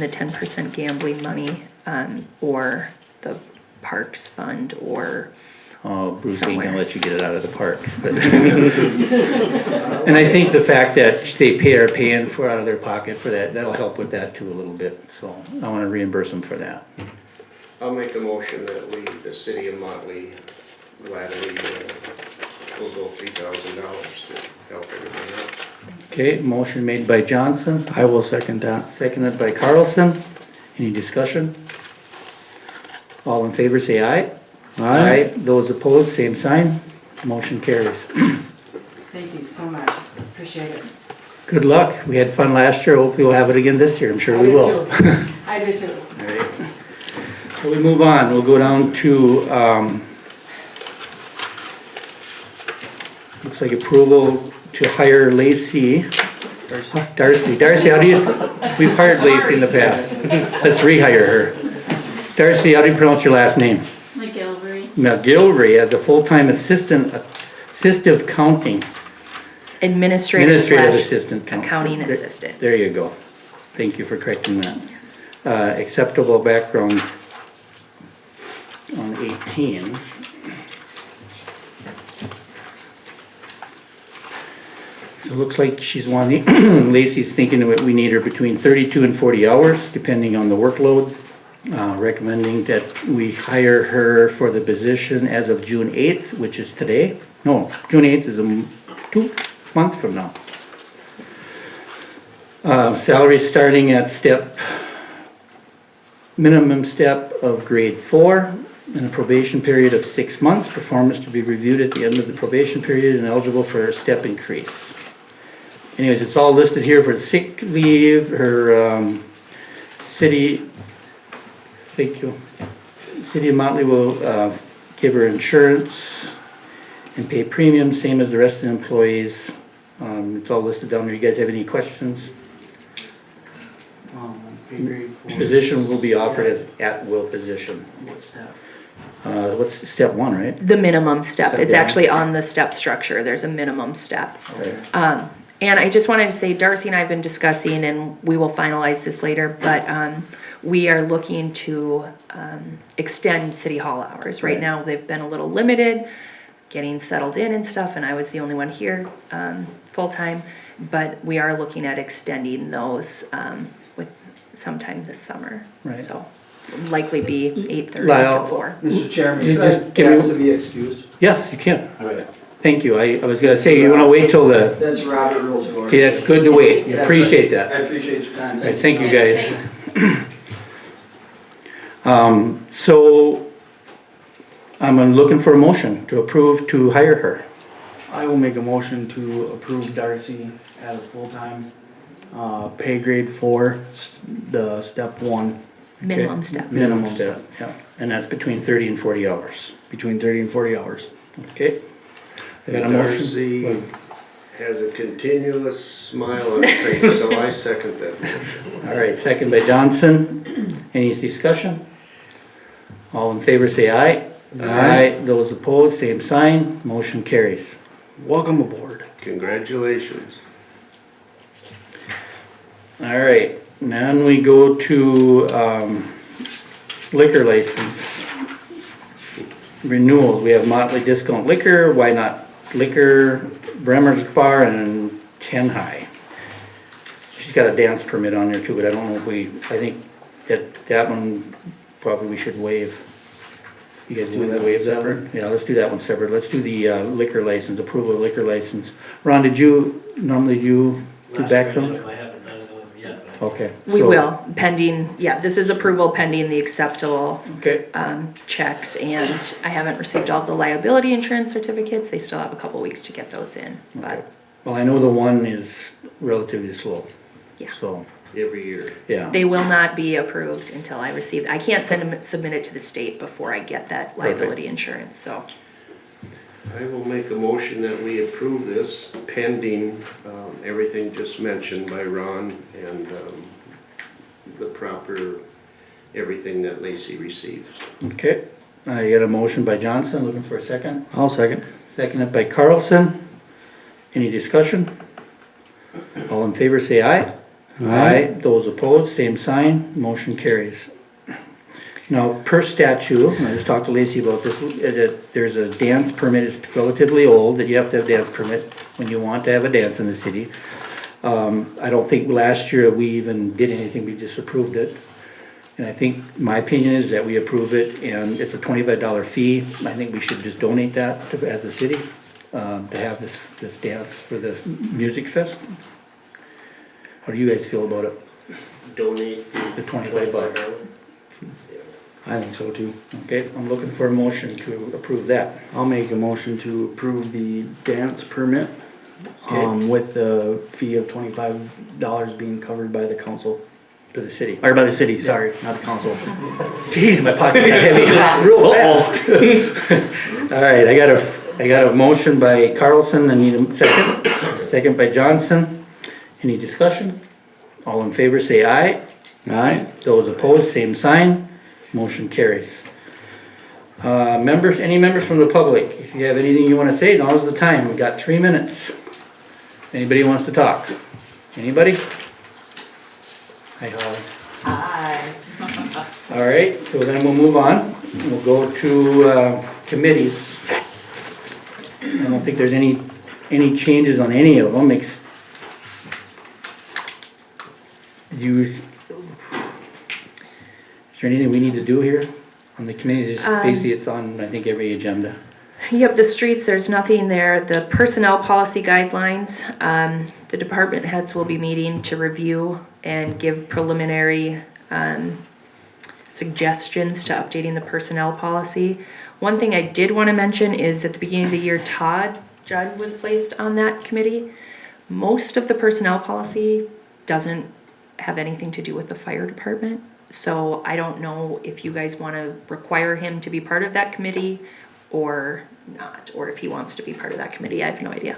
the 10% gambling money, or the parks fund, or Oh, Bruce ain't somewhere. gonna let you get it out of the parks, but. And I think the fact that they are paying for out of their pocket for that, that'll help with that too a little bit, so I wanna reimburse them for that. I'll make a motion that the city of Motley gladly will go $3,000 to help everything out. Okay, motion made by Johnson, I will second that. seconded by Carlson. Any discussion? All in favor say aye. Aye. Those opposed, same sign. Motion carries. Thank you so much, appreciate it. Good luck. We had fun last year. Hopefully we'll have it again this year. I'm sure we will. I do too. Alright. So we move on. We'll go down to, looks like approval to hire Lacey. Darcy, how do you, we've hired Lacey in the past. Let's rehire her. Darcy, how do you pronounce your last name? McGilvery. McGilvery as a full-time assistive counting. administrative Administrative slash assistant. count. accounting There- assistant. There you go. Thank you for correcting that. Acceptable background on 18. It looks like she's wanting, Lacey's thinking that we need her between 32 and 40 hours, depending on the workload. Recommending that we hire her for the position as of June 8th, which is today. No, June 8th is 2 months from now. Salary starting at minimum step of grade 4, and a probation period of 6 months. Performance to be reviewed at the end of the probation period and eligible for a step increase. Anyways, it's all listed here for sick leave, her city, thank you. City of Motley will give her insurance and pay premiums, same as the rest of the employees. It's all listed down there. You guys have any questions? Pay grade 4. Position will be offered as at-will position. What's that? What's step 1, right? The minimum step, Step it's down. actually on the step structure, there's a minimum step. Okay. And I just wanted to say, Darcy and I have been discussing, and we will finalize this later, but we are looking to extend city hall hours. Right Right. now, they've been a little limited, getting settled in and stuff, and I was the only one here full-time. But we are looking at extending those with sometime this summer. Right. So likely be 8:30 Lyle. to 4. Mr. Chairman, You could I just give me- ask to be excused? Yes, you can. All right. Thank you. I was gonna say, you wanna wait till the, That's Robert Rules of Order. see, that's good to wait. Yeah, Appreciate I that. appreciate your time. All right, thank you, guys. So, I'm looking for a motion to approve to hire her. I will make a motion to approve Darcy as a full-time, pay grade 4, the step 1, Minimum step. Minimum step, yeah. And that's between 30 and 40 hours. between 30 and 40 hours. Okay? I got a motion. Darcy has a continuous smile on her face, so I second that motion. All right, second by Johnson. Any discussion? All in favor say aye. Aye. Those opposed, same sign. Motion carries. Welcome aboard. Congratulations. All right, then we go to liquor license renewals. We have Motley Discount Liquor, Why Not Liquor, Bremer's Bar, and Ten High. She's got a dance permit on there too, but I don't know if I think that one probably we should waive. You guys do that waive that? Yeah, let's do that one separate. Let's do the liquor license, approval of liquor license. Ron, normally do background? I haven't done it yet. Okay. We so- will, pending, yeah, this is approval pending the acceptable Okay, checks, and I haven't received all the liability insurance certificates. They still have a couple weeks to get those in, but well, I know the one is relatively slow. Yeah. So, Every year. yeah. they will not be approved until I receive, I can't submit it to the state before I get that liability insurance, so. I will make a motion that we approve this pending everything just mentioned by Ron and the proper, everything that Lacey received. Okay, I got a motion by Johnson, looking for a second. I'll second. Seconded by Carlson. Any discussion? All in favor say aye. Aye. Those opposed, same sign, motion carries. Now, per statute, I just talked to Lacey about this, that there's a dance permit, it's relatively old, that you have to have a dance permit when you want to have a dance in the city. I don't think last year we even did anything, we just approved it. And I think, my opinion is that we approve it, and it's a $25 fee. I think we should just donate that to, as a city, to have this dance for the music fest. How do you guys feel about it? Donate The $25. I think so too. Okay, I'm looking for a motion to approve that. I'll make a motion to approve the dance permit, Okay. with the fee of $25 being covered by the council. To the city. Or by the city, sorry, not the council. Jeez, my pocket got heavy, real fast. All right, I got a motion by Carlson, I need a second. Second by Johnson. Any discussion? All in favor say aye. Aye. Those opposed, same sign. Motion carries. Members, any members from the public, if you have anything you wanna say, now's the time. We've got 3 minutes. Anybody wants to talk? Anybody? Hi, Holly. Hi. All right, so then we'll move on. We'll go to committees. I don't think there's any changes on any of them. Is there anything we need to do here on the committee? Just basically, it's on, I think, every agenda. Yep, the streets, there's nothing there. The personnel policy guidelines, the department heads will be meeting to review and give preliminary suggestions to updating the personnel policy. One thing I did want to mention is at the beginning of the year, Todd Judd was placed on that committee. Most of the personnel policy doesn't have anything to do with the fire department. So I don't know if you guys want to require him to be part of that committee or not, or if he wants to be part of that committee. I have no idea.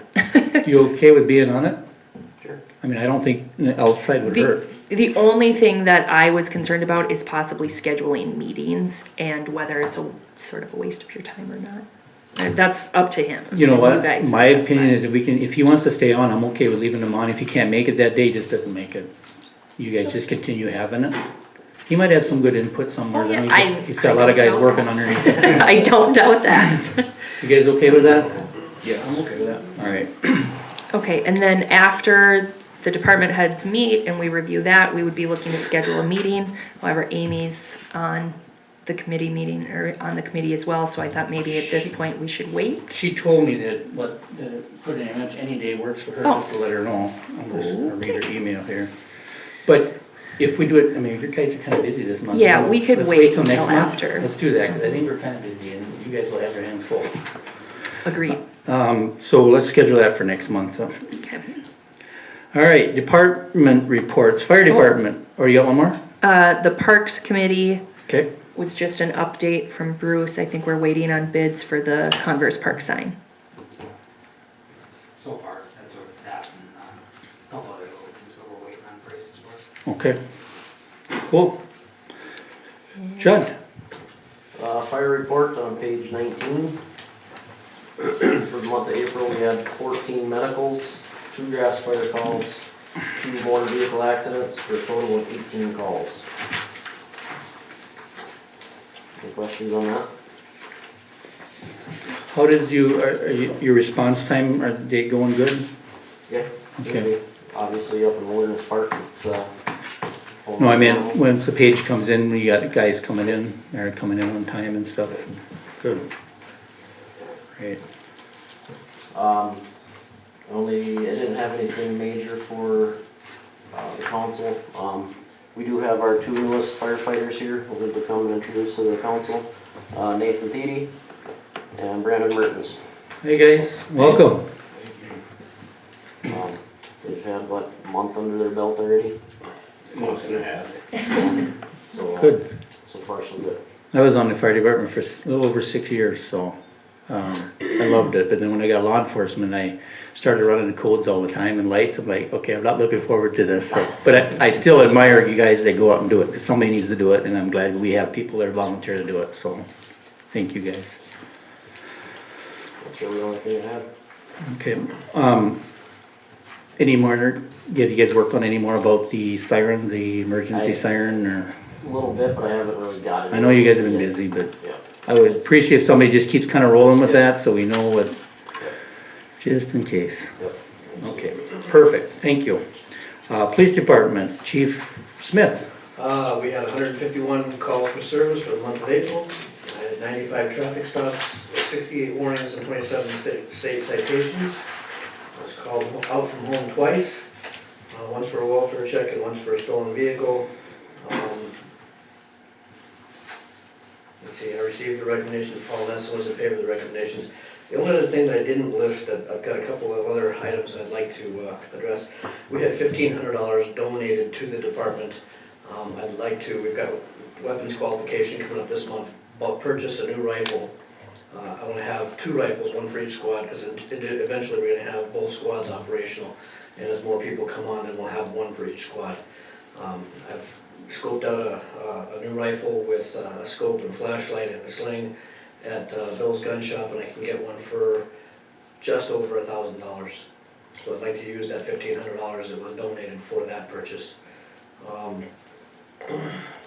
You okay with being on it? Sure. I mean, I don't think outside would hurt. The only thing that I was concerned about is possibly scheduling meetings and whether it's a sort of a waste of your time or not. And that's up to him. You know what? guys, My that's opinion fine. is if he wants to stay on, I'm okay with leaving him on. If he can't make it that day, he just doesn't make it. You guys just continue having it. He might have some good input somewhere. Oh, yeah, I mean, he's got a lot of I guys don't working doubt underneath him. I don't doubt that. You guys okay with that? Yeah, I'm okay with that. All right. Okay, and then after the department heads meet and we review that, we would be looking to schedule a meeting. However, Amy's on the committee meeting, or on the committee as well, so I thought maybe at this point we should wait. She told me that pretty much any day works for her, Oh. just to let her know. I'm just gonna read her email here. But if we do it, I mean, your guys are kind of busy this month. Yeah, we could Let's wait till next until month. after. Let's do that, because I think we're kind of busy and you guys will have your hands full. Agreed. So let's schedule that for next month. Okay. All right, department reports, fire department, or you got one more? The Parks Committee Okay, was just an update from Bruce. I think we're waiting on bids for the Converse Park sign. So far, that's what happened, a couple other little things, but we're waiting on prices for. okay. Cool. Judd? Fire report on page 19. For the month of April, we had 14 medicals, 2 grass fire calls, 2 motor vehicle accidents, for a total of 18 calls. Any questions on that? How did your response time, are they going good? Yeah. Okay. Obviously, up in Wilderness Park, it's, No, I mean, once the page comes in, we got guys coming in, they're coming in on time and stuff. Good. Great. I didn't have anything major for, the council. We do have our 2 newest firefighters here, who will come and introduce to the council. Nathan Thiede and Brandon Mertens. Hey, guys, welcome. They've had, what, a month under their belt already? Most of it have. So, Good. so far, so good. I was on the fire department for a little over 6 years, so, I loved it. But then when I got law enforcement, I started running the codes all the time and lights. I'm like, okay, I'm not looking forward to this. So, but I still admire you guys that go out and do it, because somebody needs to do it, and I'm glad we have people that volunteer to do it, so, thank you guys. That's really the only thing I had. Okay, Any more, did you guys work on any more about the siren, the emergency I- siren, or? A little bit, but I haven't really got it. I know you guys have been busy, but Yeah. I would appreciate if somebody just keeps kinda rolling with that, so we know what, just in case. Yep. Okay, perfect, thank you. Police Department, Chief Smith. We had 151 calls for service for the month of April. I had 95 traffic stops, 68 warnings, and 27 state citations. I was called out from home twice, once for a welfare check and once for a stolen vehicle. Let's see, I received the recommendation, Paul Nelson was in favor of the recommendations. The only other thing that I didn't list, that I've got a couple of other items I'd like to address. We had $1,500 donated to the department. I'd like to, we've got weapons qualification coming up this month, about purchase a new rifle. I want to have 2 rifles, one for each squad, because eventually we're going to have both squads operational. And as more people come on, then we'll have one for each squad. I've scoped out a new rifle with a scope and flashlight and a sling at Bill's Gun Shop, and I can get one for just over $1,000. So I'd like to use that $1,500 that was donated for that purchase.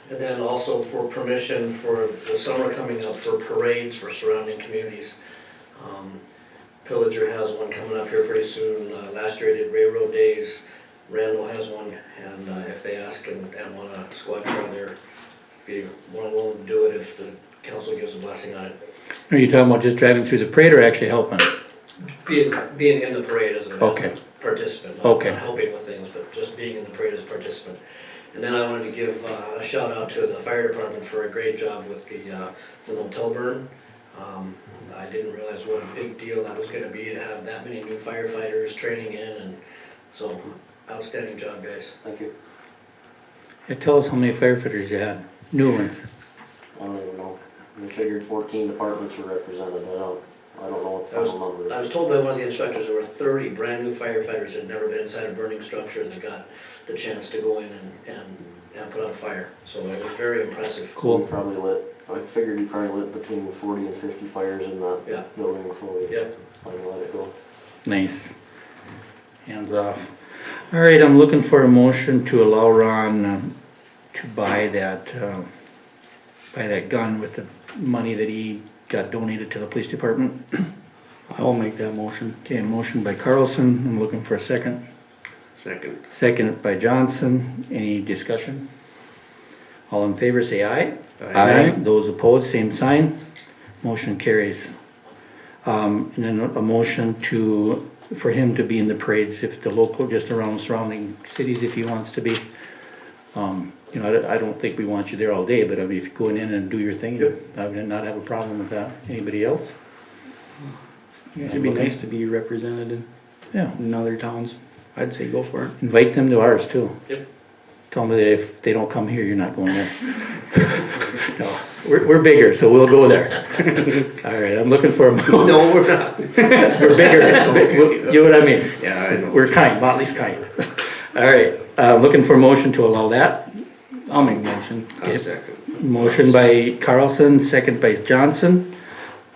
And then also for permission for the summer coming up for parades for surrounding communities. Pillager has one coming up here pretty soon. Last year I did Railroad Days. Randall has one, and if they ask and want a squad car there, be more than willing to do it if the council gives a blessing on it. Are you talking about just driving through the parade or actually helping? Being in the parade as a Okay. participant, Okay. not helping with things, but just being in the parade as a participant. And then I wanted to give a shout out to the fire department for a great job with the motel burn. I didn't realize what a big deal that was gonna be to have that many new firefighters training in, and so outstanding job, guys. Thank you. Yeah, tell us how many firefighters you had, new ones. I don't even know. We figured 14 departments were represented. I don't know what the final number is. I was told by one of the instructors there were 30 brand new firefighters that had never been inside a burning structure, and they got the chance to go in and put out a fire. So it was very impressive. So we probably lit, I figured we probably lit between 40 and 50 fires in that Yeah. building before we Yep. finally let it go. Nice. Hands off. All right, I'm looking for a motion to allow Ron to buy that gun with the money that he got donated to the police department. I will make that motion. Okay, motion by Carlson, I'm looking for a second. Second. Second by Johnson, any discussion? All in favor say aye. Those opposed, same sign, motion carries. And then a motion for him to be in the parades, if the local, just around surrounding cities, if he wants to be. You know, I don't think we want you there all day, but I mean, if you're going in and do your thing, I would not have a problem with that. Anybody else? It'd be nice to be represented Yeah, in other towns. I'd say go for it. invite them to ours too. Yep. Tell them that if they don't come here, you're not going there. No, we're bigger, so we'll go there. All right, I'm looking for a. No, we're not. We're bigger, you know what I mean? Yeah, I know. We're kind, Motley's kind. All right, looking for a motion to allow that. I'll make a motion. I'll second. Motion by Carlson, second by Johnson.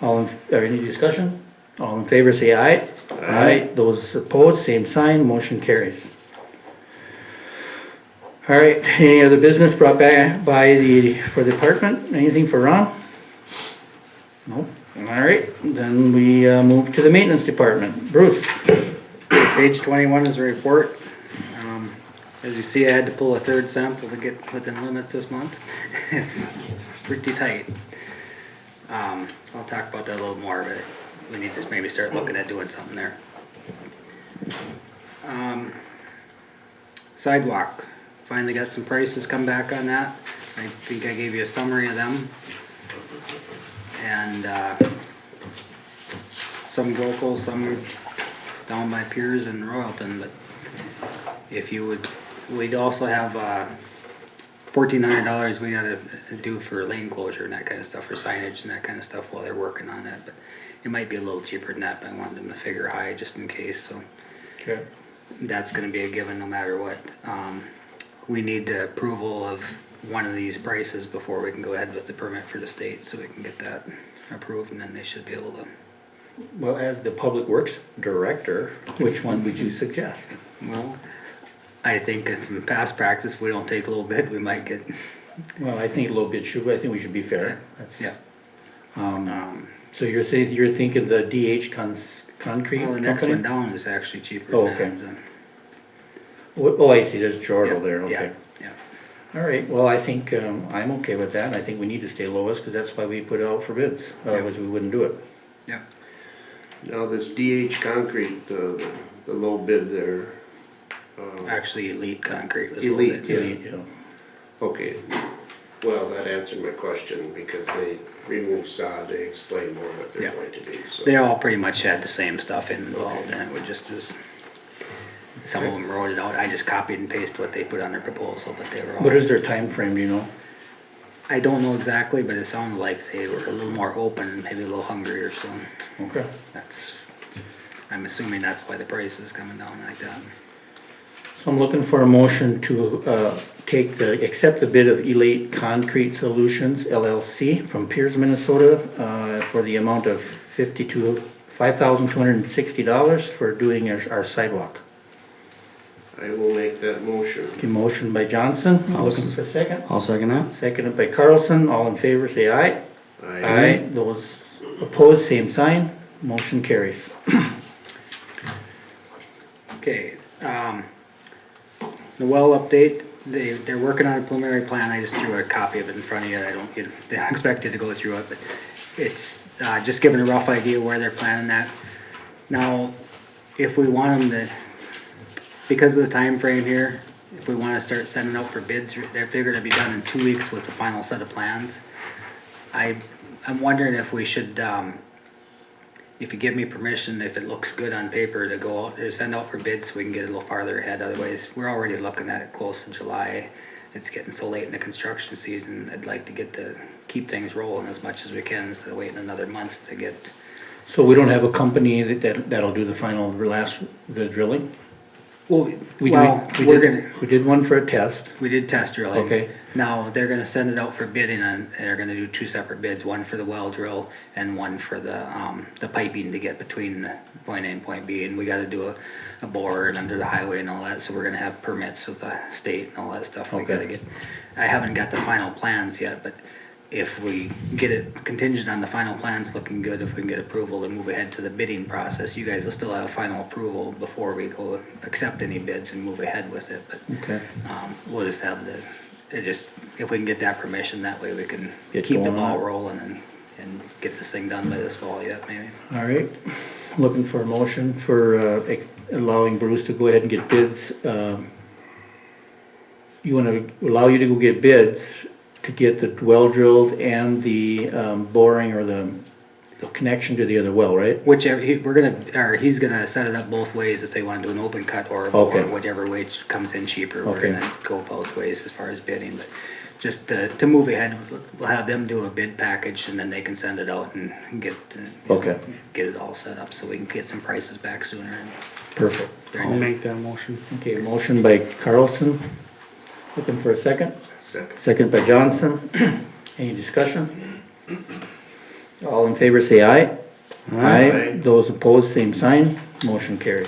Any discussion? All in favor say aye. Aye. Those opposed, same sign, motion carries. All right, any other business brought back for the department? Anything for Ron? Nope. All right, then we move to the maintenance department. Bruce? Page 21 is a report. As you see, I had to pull a third sample to get within limits this month. It's pretty tight. I'll talk about that a little more, but we need to maybe start looking at doing something there. Sidewalk, finally got some prices come back on that. I think I gave you a summary of them. And some local, some down by Piers and Royalton, but if you would, we'd also have $1,400 we gotta do for lane closure and that kind of stuff, for signage and that kind of stuff while they're working on it, but it might be a little cheaper than that, but I wanted them to figure high just in case, so. Okay. That's gonna be a given no matter what. We need the approval of one of these prices before we can go ahead with the permit for the state, so we can get that approved, and then they should be able to. Well, as the public works director, which one would you suggest? Well, I think if in past practice, if we don't take a little bit, we might get, Well, I think a little bit should, I think we should be fair. That's- yeah. So you're saying, you're thinking the DH concrete Well, the next one company? down is actually cheaper Oh, than okay. that. Oh, I see, there's Jordan Yeah, there, okay. yeah, yeah. All right, well, I think, I'm okay with that, I think we need to stay lowest, because that's why we put it out for bids, otherwise we wouldn't do it. Yeah. Now, this DH concrete, the low bid there, Actually, Elite Concrete was. Elite, yeah. You know. okay. Well, that answered my question, because they removed sod, they explained more what they're Yeah. going to do, so. They all pretty much had the same stuff involved, and it would just was, some of them wrote it out, I just copied and pasted what they put on their proposal, but they were all. What is their time frame? Do you know? I don't know exactly, but it sounded like they were a little more open, maybe a little hungrier, so Okay. that's, I'm assuming that's why the price is coming down like that. So I'm looking for a motion to, accept the bid of Elite Concrete Solutions LLC from Piers, Minnesota, for the amount of $5,260 for doing our sidewalk. I will make that motion. Okay, motion by Johnson, looking for a second. I'll second that. Seconded by Carlson, all in favor say aye. I Those opposed, same sign, motion carries. Okay, the well update, they're working on a preliminary plan, I just threw a copy of it in front of you, I don't expect you to go through it, but it's, just giving a rough idea where they're planning that. Now, if we want them to, because of the time frame here, if we wanna start sending out for bids, they're figured to be done in 2 weeks with the final set of plans. I'm wondering if we should, if you give me permission, if it looks good on paper, to go out, to send out for bids so we can get a little farther ahead, otherwise, we're already looking at it close to July. It's getting so late in the construction season, I'd like to keep things rolling as much as we can, instead of waiting another month to get. So we don't have a company that'll do the the drilling? Well, We did one for a test. we did test drilling. Okay. Now, they're gonna send it out for bidding, and they're gonna do 2 separate bids, one for the well drill and one for the piping to get between point A and point B, and we gotta do a bore and under the highway and all that, so we're gonna have permits with the state and all that stuff we Okay. gotta get. I haven't got the final plans yet, but if we get it contingent on the final plans looking good, if we can get approval to move ahead to the bidding process, you guys will still have final approval before we go accept any bids and move ahead with it, but Okay. we'll just have if we can get that permission, that way we can Get keep the going on ball it. rolling and get this thing done by this fall yet, maybe. All right, looking for a motion for allowing Bruce to go ahead and get bids. You wanna allow you to go get bids to get the well drilled and the boring or the connection to the other well, right? Whichever, he's gonna set it up both ways if they wanna do an open cut or Okay. whichever way comes in cheaper. We're Okay. gonna go both ways as far as bidding, but just to move ahead, we'll have them do a bid package and then they can send it out and get, Okay. get it all set up so we can get some prices back sooner. Perfect. I'll make that motion. Okay, motion by Carlson. Looking for a second. second. Second by Johnson. Any discussion? All in favor say aye. Aye. Those opposed, same sign. Motion carries.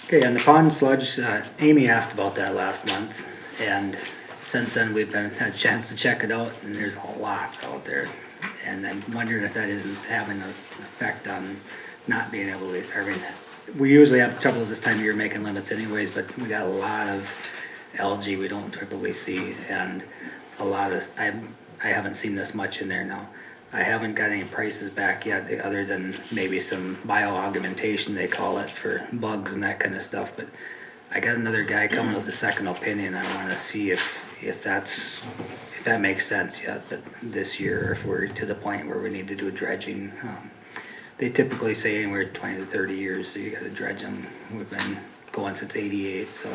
Okay, on the pond sludge, Amy asked about that last month, and since then, we've had a chance to check it out, and there's a lot out there. And I'm wondering if that isn't having an effect on not being able to, we usually have trouble this time of year making limits anyways, but we got a lot of algae we don't typically see, and a lot of, I haven't seen this much in there now. I haven't got any prices back yet, other than maybe some bioaugmentation, they call it, for bugs and that kind of stuff, but I got another guy coming with a second opinion. I wanna see if that makes sense yet, but this year, if we're to the point where we need to do dredging. They typically say anywhere 20 to 30 years, so you gotta dredge them. We've been going since '88, so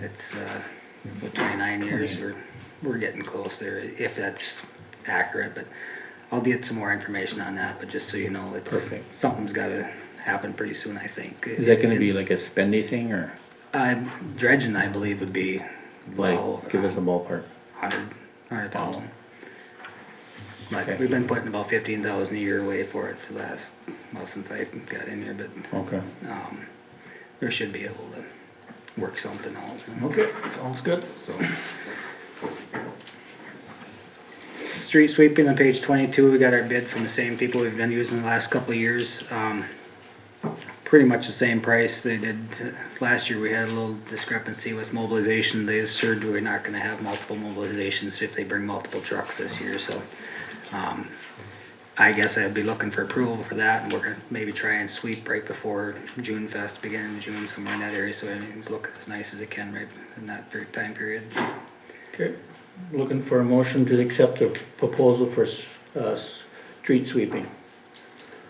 it's, 29 years, we're getting close there, if that's accurate, but I'll get some more information on that, but just so you know, Perfect. something's gotta happen pretty soon, I think. Is that gonna be like a spendy thing or Dredging, I believe, would be well, like, give us a ballpark? 100,000. But Okay. we've been putting about 15,000 a year away for it for the last, well, since I got in here, but, Okay. or should be able to work something out. Okay, sounds good. So. Street sweeping on page 22, we got our bid from the same people we've been using the last couple of years. Pretty much the same price they did last year. We had a little discrepancy with mobilization. They assured we're not gonna have multiple mobilizations if they bring multiple trucks this year, so. I guess I'd be looking for approval for that, and we're gonna maybe try and sweep right before June Fest, beginning of June, somewhere in that area, so everything's look as nice as it can right in that time period. Okay, looking for a motion to accept the proposal for, street sweeping.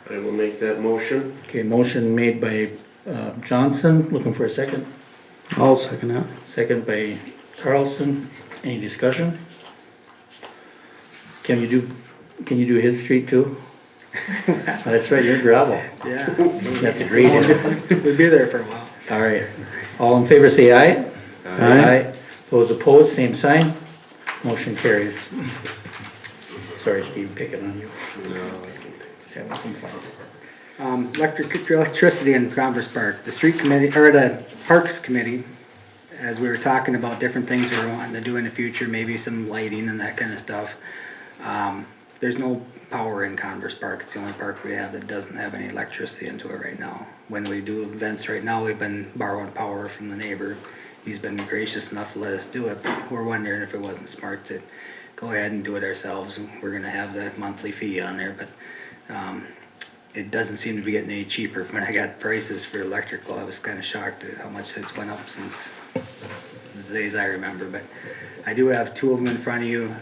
I will make that motion. Okay, motion made by, Johnson, looking for a second. I'll second that. Second by Carlson. Any discussion? Can you do his street too? That's right, you're gravel. Yeah. That's a great one. We'll be there for a while. All right. All in favor say aye. Aye. Those opposed, same sign. Motion carries. Sorry, Steve, picking on you. No. Having some fun. Electricity in Converse Park, the street committee, or the Parks Committee, as we were talking about different things we were wanting to do in the future, maybe some lighting and that kind of stuff. There's no power in Converse Park. It's the only park we have that doesn't have any electricity into it right now. When we do events right now, we've been borrowing power from the neighbor. He's been gracious enough to let us do it, but we're wondering if it wasn't smart to go ahead and do it ourselves. We're gonna have the monthly fee on there, but it doesn't seem to be getting any cheaper. When I got prices for electrical, I was kinda shocked at how much it's went up since the days I remember, but I do have two of them in front of you.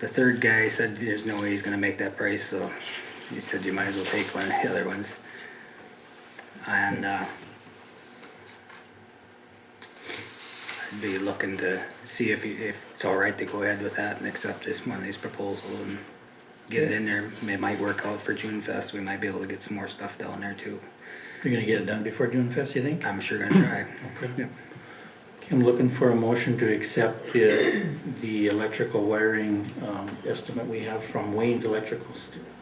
The third guy said there's no way he's gonna make that price, so he said you might as well take one of the other ones. And I'd be looking to see if it's all right to go ahead with that and accept this one of these proposals and get it in there. It might work out for June Fest. We might be able to get some more stuff down there too. You're gonna get it done before June Fest, you think? I'm sure gonna try. Okay. Yep. I'm looking for a motion to accept the electrical wiring, estimate we have from Wayne's Electrical,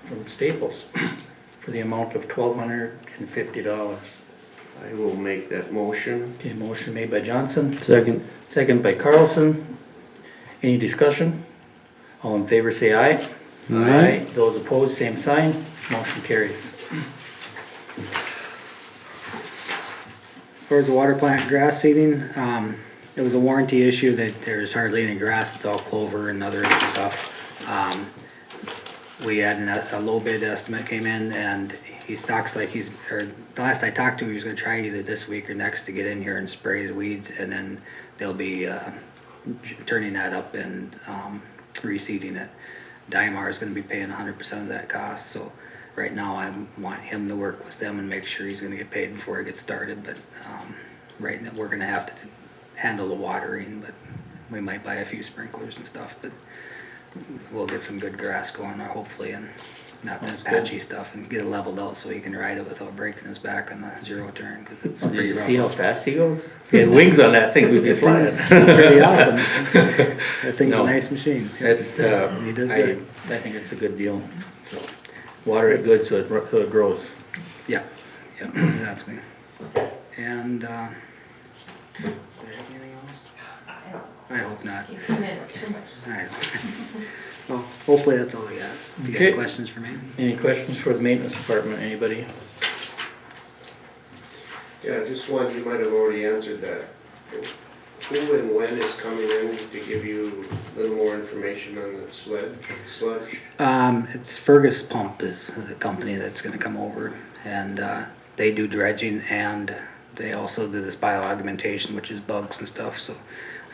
from Staples, for the amount of $1,250. I will make that motion. Okay, motion made by Johnson, Second. second by Carlson. Any discussion? All in favor say aye. Aye. Those opposed, same sign. Motion carries. As far as the water plant grass seeding, it was a warranty issue that there's hardly any grass, it's all clover and other stuff. We had a low bid estimate came in, and he talks like the last I talked to him, he was gonna try either this week or next to get in here and spray the weeds, and then they'll be, turning that up and, reseeding it. Dymar is gonna be paying 100% of that cost, so right now I want him to work with them and make sure he's gonna get paid before he gets started, but, right now we're gonna have to handle the watering, but we might buy a few sprinklers and stuff, but we'll get some good grass going there hopefully, and not that patchy stuff, and get it leveled out so he can ride it without breaking his back on the zero turn, cause it's Did pretty you rough. see how fast he goes? If he had wings on that thing, we'd be flying. Pretty awesome. That thing's No. a nice machine. It's, He does I good. think it's a good deal. So, water it good so it grows. Yeah, yeah, exactly. And, did I have anything else? I hope not. You come in with too much. Alright. Well, hopefully that's all I got. If you Okay. got questions for me? Any questions for the maintenance department, anybody? Yeah, just one, you might have already answered that. Who and when is coming in to give you a little more information on the sludge? It's Fergus Pump is the company that's gonna come over, and, they do dredging, and they also do this bioaugmentation, which is bugs and stuff, so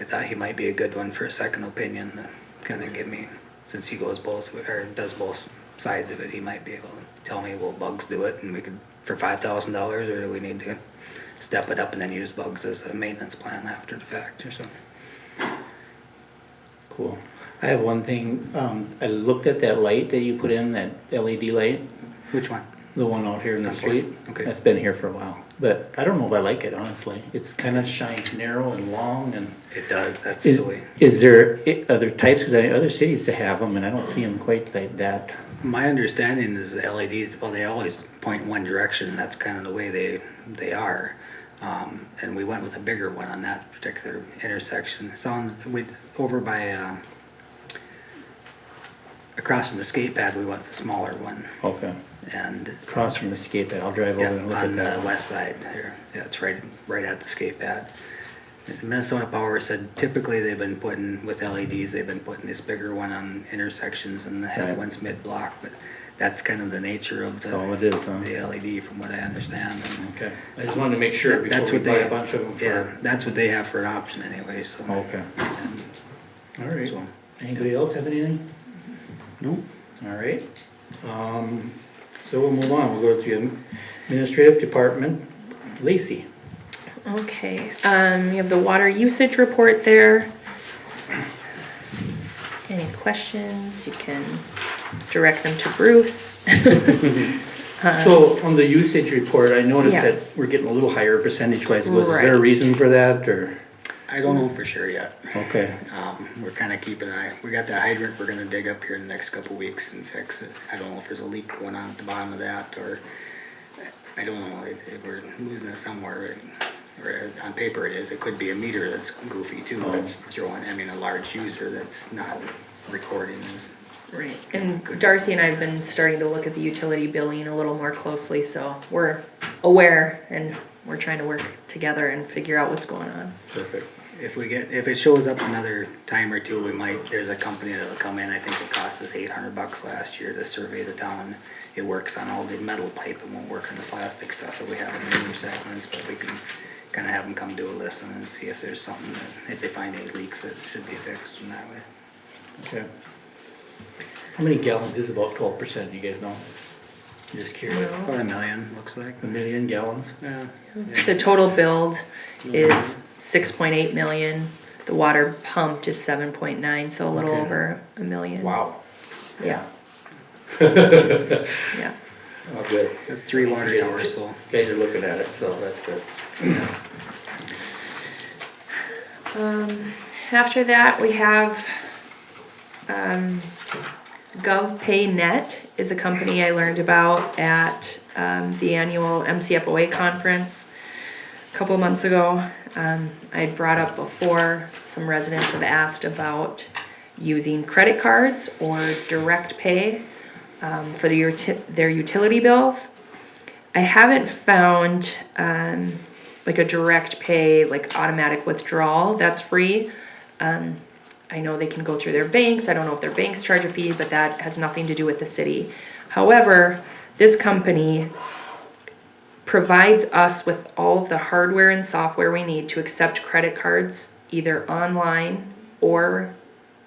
I thought he might be a good one for a second opinion to kinda give me, since he goes does both sides of it, he might be able to tell me, will bugs do it, and we could, for $5,000, or do we need to step it up and then use bugs as a maintenance plan after the fact or something? Cool. I have one thing, I looked at that light that you put in, that LED light, Which one? the one out here in the street. Okay. That's been here for a while, but I don't know if I like it, honestly. It's kinda shines narrow and long, and It does, that's the way. is there other types, because other cities that have them, and I don't see them quite like that. My understanding is the LEDs, well, they always point one direction, and that's kind of the way they are. And we went with a bigger one on that particular intersection. It's over by, across from the skate pad, we went the smaller one. Okay. And Across from the skate pad, I'll drive yeah, over and look on at the that. west side there. Yeah, it's right at the skate pad. Minnesota Power said typically they've been putting, with LEDs, they've been putting this bigger one on intersections and the heavy Right. ones mid-block, but that's kind of the nature of the, Oh, it is, huh? the LED from what I understand. And Okay. I just wanted to make sure before That's we what buy they, a bunch of them yeah, for. that's what they have for an option anyway, so. Okay. And All right. so, Anybody else have anything? No. All right. So we'll move on. We'll go to Administrative Department. Lacey. Okay, you have the water usage report there. Any questions, you can direct them to Bruce. So on the usage report, I noticed Yeah. that we're getting a little higher percentage-wise. Was there a Right. reason for that, or? I don't know for sure yet. Okay. We're kinda keeping an eye, we got that hydrant we're gonna dig up here in the next couple weeks and fix it. I don't know if there's a leak going on at the bottom of that, or, I don't know, if we're losing it somewhere, or on paper it is, it could be a meter that's goofy too, that's throwing, I mean, a large user that's not recording is. Right, and Darcy and I have been starting to look at the utility billing a little more closely, so we're aware and we're trying to work together and figure out what's going on. Perfect. If it shows up another time or two, there's a company that'll come in, I think it cost us $800 last year to survey the town. It works on all the metal pipe, it won't work on the plastic stuff that we have in the newer segments, but we can kinda have them come do a listen and see if there's something that, if they find any leaks, that should be fixed in that way. Okay. How many gallons is about 12%, do you guys know? Just curious. Well, About 1 million, looks like. 1,000,000 gallons? Yeah. the total build is 6.8 million, the water pumped is 7.9, so a little Okay. over 1 million. Wow. Yeah. Yeah. Oh, good. That's 3 water towers, so. You guys are looking at it, so that's good. After that, we have, GovPayNet is a company I learned about at, the annual MCFOA conference a couple months ago. I brought up before, some residents have asked about using credit cards or direct pay, for their utility bills. I haven't found, like a direct pay, like automatic withdrawal that's free. I know they can go through their banks. I don't know if their banks charge a fee, but that has nothing to do with the city. However, this company provides us with all of the hardware and software we need to accept credit cards, either online or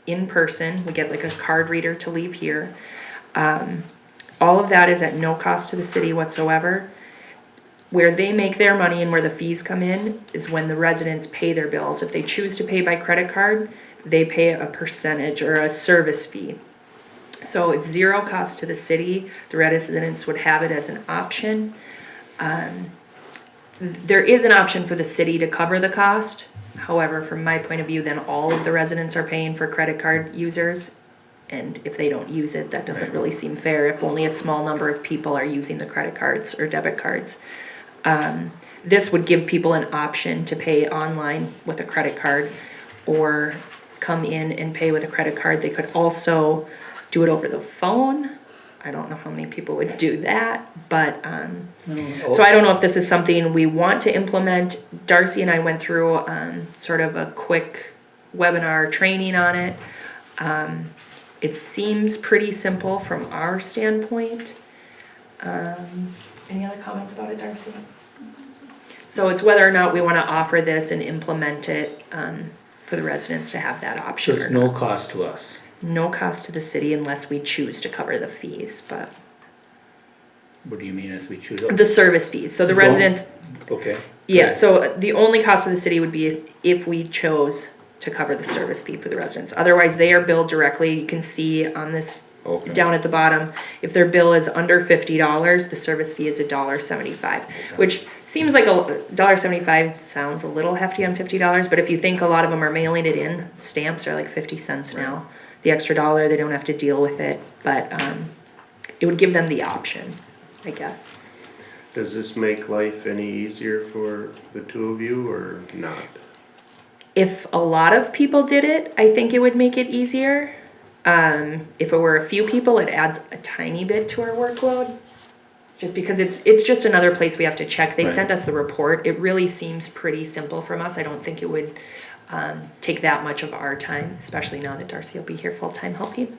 in person. We get like a card reader to leave here. All of that is at no cost to the city whatsoever. Where they make their money and where the fees come in is when the residents pay their bills. If they choose to pay by credit card, they pay a percentage or a service fee. So it's zero cost to the city. The residents would have it as an option. There is an option for the city to cover the cost. However, from my point of view, then all of the residents are paying for credit card users. And if they don't use it, that doesn't really seem fair if only a small number of people are using the credit cards or debit cards. This would give people an option to pay online with a credit card or come in and pay with a credit card. They could also do it over the phone. I don't know how many people would do that, but, so I don't know if this is something we want to implement. Darcy and I went through, sort of a quick webinar training on it. It seems pretty simple from our standpoint. Any other comments about it, Darcy? So it's whether or not we want to offer this and implement it, for the residents to have that So option or it's no not. cost to us. No cost to the city unless we choose to cover the fees, but What do you mean as we choose? the service fees. So the Don't- residents, Okay. yeah, so the only cost to the city would be is if we chose to cover the service fee for the residents. Otherwise, they are billed directly. You can see on this Okay. down at the bottom, if their bill is under $50, the service fee is $1.75, which seems like $1.75 sounds a little hefty on $50, but if you think a lot of them are mailing it in, stamps are like 50 cents now. The extra $1, they don't have to deal with it, but it would give them the option, I guess. Does this make life any easier for the two of you or not? If a lot of people did it, I think it would make it easier. If it were a few people, it adds a tiny bit to our workload. Just because it's just another place we have to check. They Right. send us the report. It really seems pretty simple from us. I don't think it would take that much of our time, especially now that Darcy will be here full-time helping.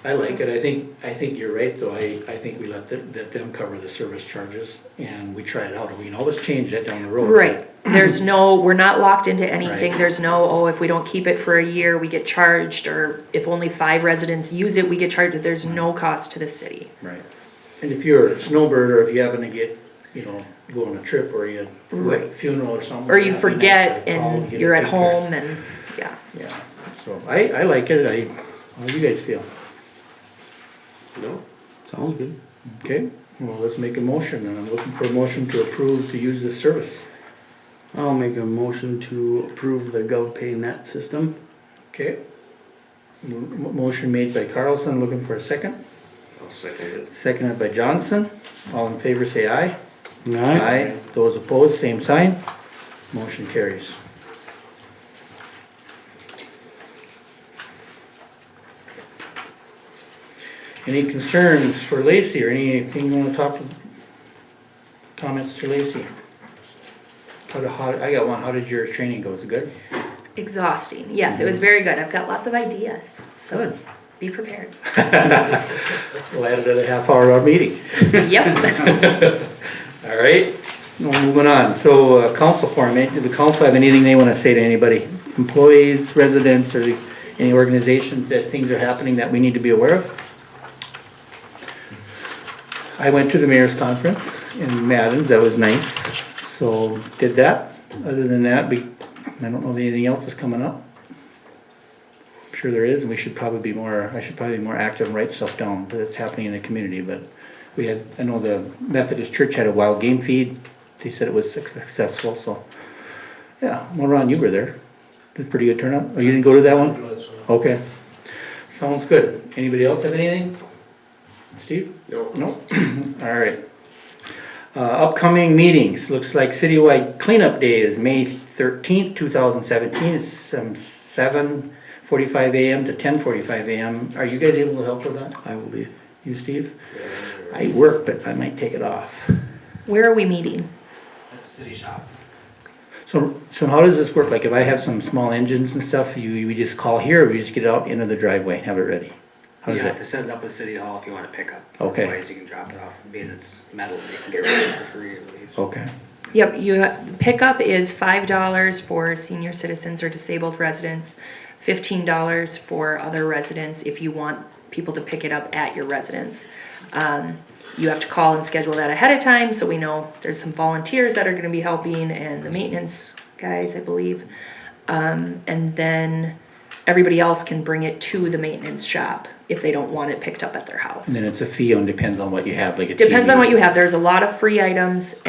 I like it. I think you're right, though. I think we let them cover the service charges, and we try it out. We can always change that down the road. Right. We're not locked into anything. Right. There's no, if we don't keep it for a year, we get charged, or if only 5 residents use it, we get charged. There's no cost to the city. Right. And if you're a snowbird, or if you happen to get, go on a trip, or you Right. a funeral or something. Or you that'd be nice forget to call and get you're it at taken care of. home and, yeah. Yeah, so I like it. How do you guys feel? No? Sounds good. Okay, well, let's make a motion, and I'm looking for a motion to approve to use this service. I'll make a motion to approve the GovPayNet system. Okay. Motion made by Carlson, looking for a second. I'll second it. Seconded by Johnson. All in favor say aye. Aye. Those opposed, same sign. Motion carries. Any concerns for Lacey, or anything you wanna talk to? Comments to Lacey? I got one, how did your training go, was it good? Exhausting. Yes, it was very good. I've got lots of ideas. So Good. be prepared. We'll add another half hour to our meeting. Yep. All right, well, moving on. So, council forum, do the council have anything they wanna say to anybody? Employees, residents, or any organizations that things are happening that we need to be aware of? I went to the mayor's conference in Madden, that was nice, so did that. Other than that, I don't know if anything else is coming up. I'm sure there is, and I should probably be more active and write stuff down that's happening in the community, but I know the Methodist Church had a wild game feed, they said it was successful, so. Yeah, well, Ron, you were there, it was a pretty good turnout, oh, you didn't go to that one? Okay, sounds good. Anybody else have anything? Steve? No. No? All right. Upcoming meetings, looks like citywide cleanup day is May 13th, 2017, it's 7:45 a.m. to 10:45 a.m. Are you guys able to help with that? I will be. You, Steve? I work, but I might take it off. Where are we meeting? At the city shop. So how does this work? Like if I have some small engines and stuff, we just call here, or we just get it out into the driveway and have it ready? How You does have that? to set it up at City Hall if you want to pick up. Okay. Otherwise, you can drop it off. Being it's metal, you can get rid of it for free, I believe. Okay, Yep, pickup is $5 for senior citizens or disabled residents, $15 for other residents if you want people to pick it up at your residence. You have to call and schedule that ahead of time, so we know there's some volunteers that are gonna be helping and the maintenance guys, I believe. And then everybody else can bring it to the maintenance shop if they don't want it picked up at their house. and then it's a fee and depends on what you have, like a Depends on TV. what you have. There's a lot of free items and